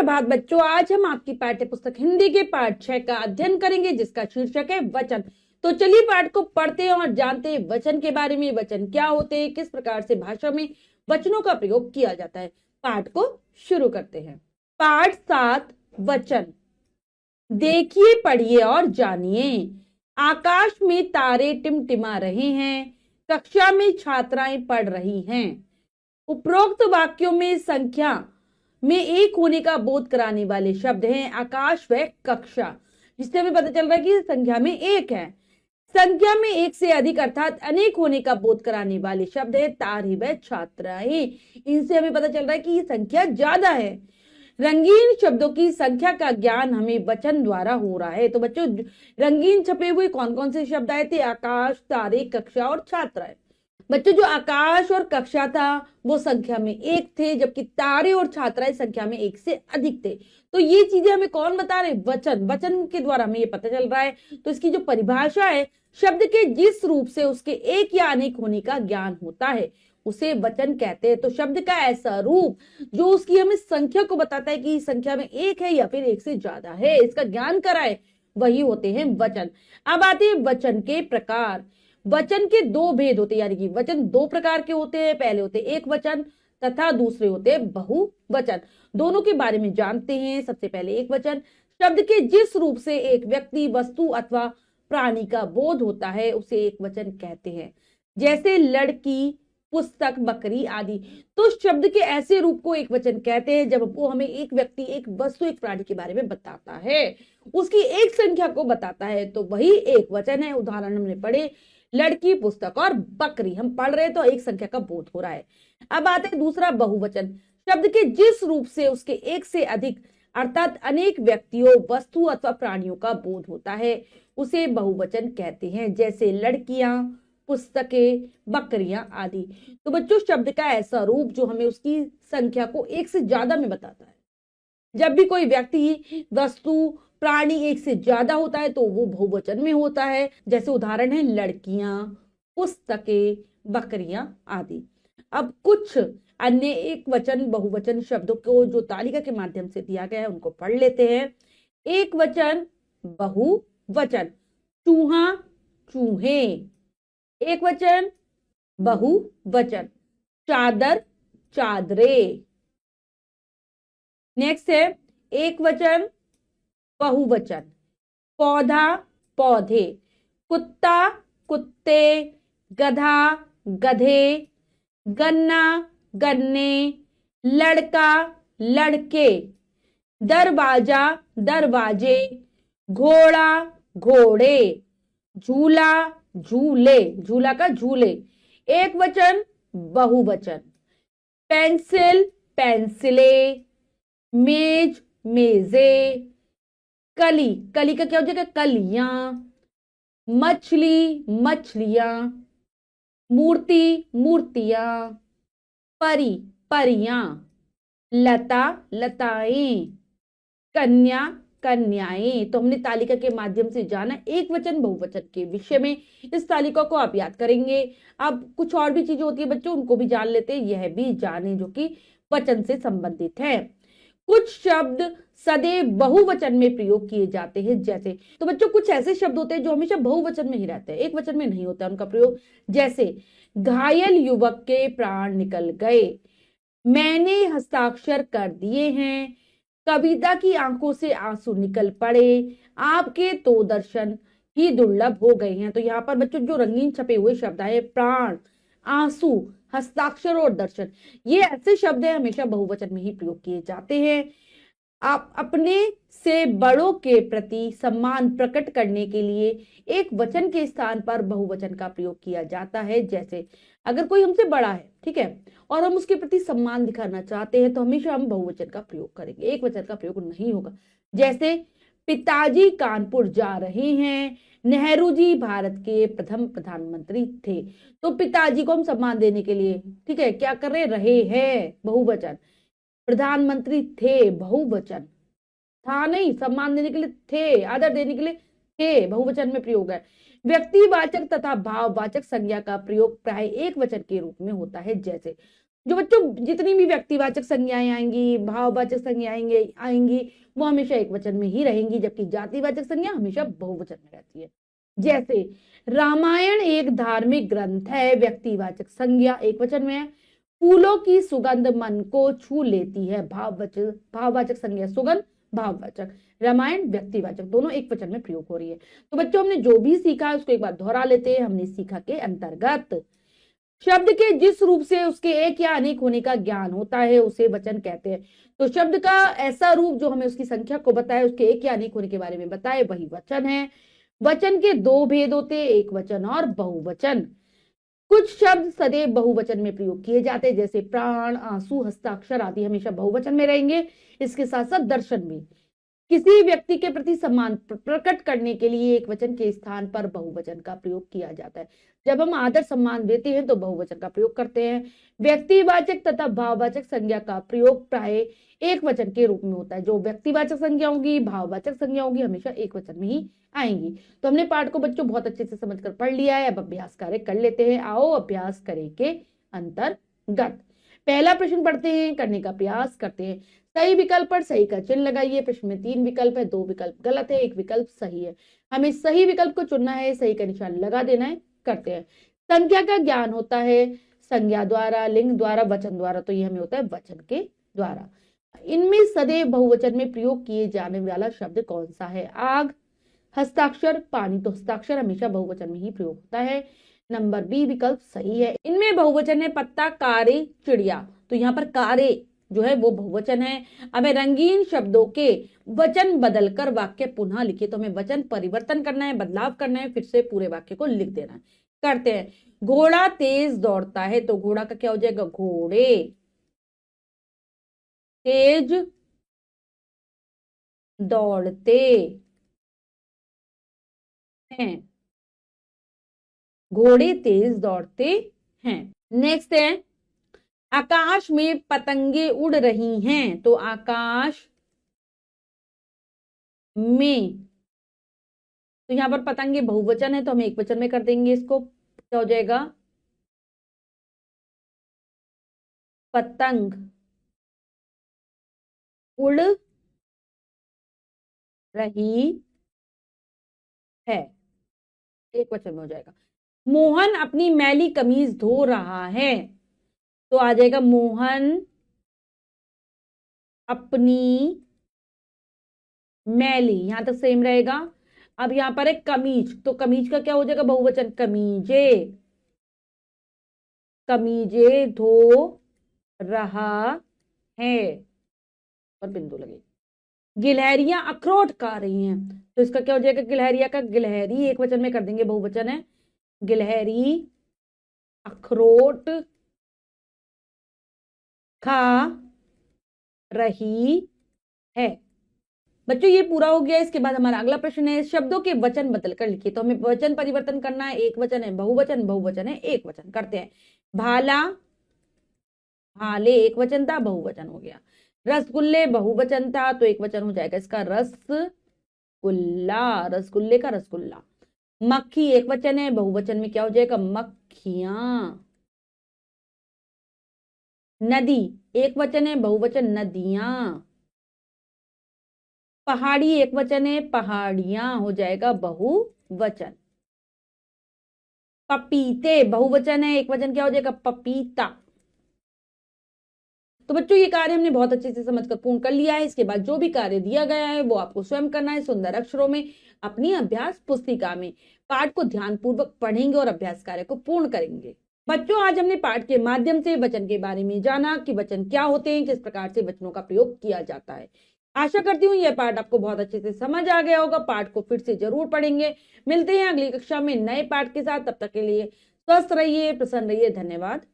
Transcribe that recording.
सुप्रभात बच्चों, आज हम आपकी पाठ्य पुस्तक हिंदी के पाठ 6 का अध्ययन करेंगे जिसका शीर्षक है वचन। तो चलिए पाठ को पढ़ते हैं और जानते हैं वचन के बारे में। वचन क्या होते हैं, किस प्रकार से भाषा में वचनों का प्रयोग किया जाता है। पाठ को शुरू करते हैं। पाठ 7 वचन। देखिए, पढ़िए और जानिए। आकाश में तारे टिमटिमा रहे हैं, कक्षा में छात्राएं पढ़ रही हैं। उपरोक्त वाक्यों में संख्या में एक होने का बोध कराने वाले शब्द हैं आकाश व कक्षा, जिससे हमें पता चल रहा है कि संख्या में एक है। संख्या में एक से अधिक अर्थात अनेक होने का बोध कराने वाले शब्द है तारे व छात्राएं। इनसे हमें पता चल रहा है कि ये संख्या ज्यादा है। रंगीन शब्दों की संख्या का ज्ञान हमें वचन द्वारा हो रहा है। तो बच्चों, रंगीन छपे हुए कौन कौन से शब्द आए थे? आकाश, तारे, कक्षा और छात्राएं। बच्चों, जो आकाश और कक्षा था वो संख्या में एक थे, जबकि तारे और छात्राएं संख्या में एक से अधिक थे। तो ये चीजें हमें कौन बता रहे? वचन। वचन के द्वारा हमें ये पता चल रहा है। तो इसकी जो परिभाषा है, शब्द के जिस रूप से उसके एक या अनेक होने का ज्ञान होता है उसे वचन कहते हैं। तो शब्द का ऐसा रूप जो उसकी हमें संख्या को बताता है कि संख्या में एक है या फिर एक से ज्यादा है, इसका ज्ञान कराए, वही होते हैं वचन। अब आते हैं वचन के प्रकार। वचन के दो भेद होते हैं, यानी कि वचन दो प्रकार के होते हैं। पहले होते एक वचन तथा दूसरे होते बहुवचन। दोनों के बारे में जानते हैं। सबसे पहले एक वचन। शब्द के जिस रूप से एक व्यक्ति, वस्तु अथवा प्राणी का बोध होता है उसे एक वचन कहते हैं, जैसे लड़की, पुस्तक, बकरी आदि। तो शब्द के ऐसे रूप को एक वचन कहते हैं जब वो हमें एक व्यक्ति, एक वस्तु, एक प्राणी के बारे में बताता है, उसकी एक संख्या को बताता है, तो वही एक वचन है। उदाहरण हमने पढ़े, लड़की, पुस्तक और बकरी। हम पढ़ रहे हैं तो एक संख्या का बोध हो रहा है। अब आते हैं दूसरा बहुवचन। शब्द के जिस रूप से उसके एक से अधिक अर्थात अनेक व्यक्तियों, वस्तु अथवा प्राणियों का बोध होता है उसे बहुवचन कहते हैं, जैसे लड़कियां, पुस्तकें, बकरियां आदि। तो बच्चों, शब्द का ऐसा रूप जो हमें उसकी संख्या को एक से ज्यादा में बताता है। जब भी कोई व्यक्ति, वस्तु, प्राणी एक से ज्यादा होता है तो वो बहुवचन में होता है। जैसे उदाहरण है लड़कियां, पुस्तकें, बकरियां आदि। अब कुछ अन्य एक वचन, बहुवचन शब्दों को जो तालिका के माध्यम से दिया गया है उनको पढ़ लेते हैं। एक वचन, बहुवचन। चूहा, चूहे। एक वचन, बहुवचन। चादर, चादरे। नेक्स्ट है एक वचन, बहुवचन। पौधा, पौधे। कुत्ता, कुत्ते। गधा, गधे। गन्ना, गन्ने। लड़का, लड़के। दरवाजा, दरवाजे। घोड़ा, घोड़े। झूला, झूले। झूला का झूले। एक वचन, बहुवचन। पेंसिल, पेंसिलें। मेज, मेजे। कली, कली का क्या हो जाएगा? कलियां। मछली, मछलियां। मूर्ति, मूर्तियां। परी, परियां। लता, लताएं। कन्या, कन्याएं। तो हमने तालिका के माध्यम से जाना एक वचन, बहुवचन के विषय में। इस तालिका को आप याद करेंगे। अब कुछ और भी चीजें होती है बच्चों, उनको भी जान लेते हैं। यह भी जाने जो कि वचन से संबंधित है। कुछ शब्द सदैव बहुवचन में प्रयोग किए जाते हैं, जैसे। तो बच्चों, कुछ ऐसे शब्द होते हैं जो हमेशा बहुवचन में ही रहते हैं, एक वचन में नहीं होता उनका प्रयोग। जैसे घायल युवक के प्राण निकल गए। मैंने हस्ताक्षर कर दिए हैं। कविता की आंखों से आंसू निकल पड़े। आपके तो दर्शन ही दुर्लभ हो गए हैं। तो यहाँ पर बच्चों जो रंगीन छपे हुए शब्द आए, प्राण, आंसू, हस्ताक्षर और दर्शन, ये ऐसे शब्द हैं हमेशा बहुवचन में ही प्रयोग किए जाते हैं। आप अपने से बड़ों के प्रति सम्मान प्रकट करने के लिए एक वचन के स्थान पर बहुवचन का प्रयोग किया जाता है। जैसे अगर कोई हमसे बड़ा है, ठीक है, और हम उसके प्रति सम्मान दिखाना चाहते हैं तो हमेशा हम बहुवचन का प्रयोग करेंगे, एक वचन का प्रयोग नहीं होगा। जैसे पिताजी कानपुर जा रहे हैं। नेहरू जी भारत के प्रथम प्रधानमंत्री थे। तो पिताजी को हम सम्मान देने के लिए, ठीक है, क्या कर रहे हैं, बहुवचन। प्रधानमंत्री थे, बहुवचन। था नहीं, सम्मान देने के लिए थे, आदर देने के लिए थे, बहुवचन में प्रयोग है। व्यक्तिवाचक तथा भाववाचक संज्ञा का प्रयोग प्राय एक वचन के रूप में होता है। जैसे जो बच्चों जितनी भी व्यक्तिवाचक संज्ञाएं आएंगी, भाववाचक संज्ञाएं आएंगी, वो हमेशा एक वचन में ही रहेंगी, जबकि जातिवाचक संज्ञा हमेशा बहुवचन में रहती है। जैसे रामायण एक धार्मिक ग्रंथ है, व्यक्तिवाचक संज्ञा एक वचन में है। फूलों की सुगंध मन को छू लेती है, भाववाचक संज्ञा सुगंध भाववाचक, रामायण व्यक्तिवाचक, दोनों एक वचन में प्रयोग हो रही है। तो बच्चों हमने जो भी सीखा है उसको एक बार दोहरा लेते हैं। हमने सीखा के अंतर्गत शब्द के जिस रूप से उसके एक या अनेक होने का ज्ञान होता है उसे वचन कहते हैं। तो शब्द का ऐसा रूप जो हमें उसकी संख्या को बताए, उसके एक या अनेक होने के बारे में बताए, वही वचन है। वचन के दो भेद होते हैं, एक वचन और बहुवचन। कुछ शब्द सदैव बहुवचन में प्रयोग किए जाते हैं, जैसे प्राण, आंसू, हस्ताक्षर आदि हमेशा बहुवचन में रहेंगे। इसके साथ साथ दर्शन भी। किसी व्यक्ति के प्रति सम्मान प्रकट करने के लिए एक वचन के स्थान पर बहुवचन का प्रयोग किया जाता है। जब हम आदर सम्मान देते हैं तो बहुवचन का प्रयोग करते हैं। व्यक्तिवाचक तथा भाववाचक संज्ञा का प्रयोग प्राय एक वचन के रूप में होता है। जो व्यक्तिवाचक संज्ञा होगी, भाववाचक संज्ञा होगी, हमेशा एक वचन में ही आएंगी। तो हमने पाठ को बच्चों बहुत अच्छे से समझकर पढ़ लिया है। अब अभ्यास कार्य कर लेते हैं। आओ अभ्यास करें के अंतर्गत पहला प्रश्न पढ़ते हैं, करने का प्रयास करते हैं। सही विकल्प पर सही का चिन्ह लगाइए। प्रश्न में 3 विकल्प है, 2 विकल्प गलत है, 1 विकल्प सही है। हमें सही विकल्प को चुनना है, सही का निशान लगा देना है। करते हैं। संख्या का ज्ञान होता है संज्ञा द्वारा, लिंग द्वारा, वचन द्वारा। तो ये हमें होता है वचन के द्वारा। इनमें सदैव बहुवचन में प्रयोग किए जाने वाला शब्द कौन सा है? आग, हस्ताक्षर, पानी। तो हस्ताक्षर हमेशा बहुवचन में ही प्रयोग होता है। नंबर बी विकल्प सही है। इनमें बहुवचन है पत्ता, कारे, चिड़िया। तो यहाँ पर कारे जो है वो बहुवचन है। हमें रंगीन शब्दों के वचन बदलकर वाक्य पुनः लिखिए। तो हमें वचन परिवर्तन करना है, बदलाव करना है, फिर से पूरे वाक्य को लिख देना है। करते हैं। घोड़ा तेज दौड़ता है। तो घोड़ा का क्या हो जाएगा? घोड़े तेज दौड़ते हैं। घोड़े तेज दौड़ते हैं। नेक्स्ट है आकाश में पतंगे उड़ रही हैं। तो आकाश में, तो यहां पर पतंगे बहुवचन है तो हम एक वचन में कर देंगे इसको। क्या हो जाएगा? पतंग उड़ रही है, एक वचन में हो जाएगा। मोहन अपनी मैली कमीज धो रहा है। तो आ जाएगा मोहन अपनी मैली, यहां तक सेम रहेगा। अब यहां पर है कमीज, तो कमीज का क्या हो जाएगा? बहुवचन, कमीजे। कमीजे धो रहा है और बिंदु लगे। गिलहरियां अखरोट खा रही हैं। तो इसका क्या हो जाएगा? गिलहरिया का गिलहरी एक वचन में कर देंगे, बहुवचन है। गिलहरी अखरोट खा रही है। बच्चों ये पूरा हो गया। इसके बाद हमारा अगला प्रश्न है शब्दों के वचन बदल कर लिखिए। तो हमें वचन परिवर्तन करना है। एक वचन है, बहुवचन, बहुवचन है, एक वचन। करते हैं। भाला, भाले एक वचन था, बहुवचन हो गया। रसगुल्ले बहुवचन था तो एक वचन हो जाएगा इसका रसगुल्ला, रसगुल्ले का रसगुल्ला। मक्खी एक वचन है, बहुवचन में क्या हो जाएगा? मक्खियां। नदी एक वचन है, बहुवचन नदियां। पहाड़ी एक वचन है, पहाड़ियां हो जाएगा बहुवचन। पपीते बहुवचन है, एक वचन क्या हो जाएगा? पपीता। तो बच्चों ये कार्य हमने बहुत अच्छे से समझकर पूर्ण कर लिया है। इसके बाद जो भी कार्य दिया गया है वो आपको स्वयं करना है सुंदर अक्षरों में अपनी अभ्यास पुस्तिका में। पाठ को ध्यानपूर्वक पढ़ेंगे और अभ्यास कार्य को पूर्ण करेंगे। बच्चों आज हमने पाठ के माध्यम से वचन के बारे में जाना कि वचन क्या होते हैं, किस प्रकार से वचनों का प्रयोग किया जाता है। आशा करती हूँ यह पाठ आपको बहुत अच्छे से समझ आ गया होगा। पाठ को फिर से जरूर पढ़ेंगे। मिलते हैं अगली कक्षा में नए पाठ के साथ। तब तक के लिए स्वस्थ रहिए, प्रसन्न रहिए। धन्यवाद।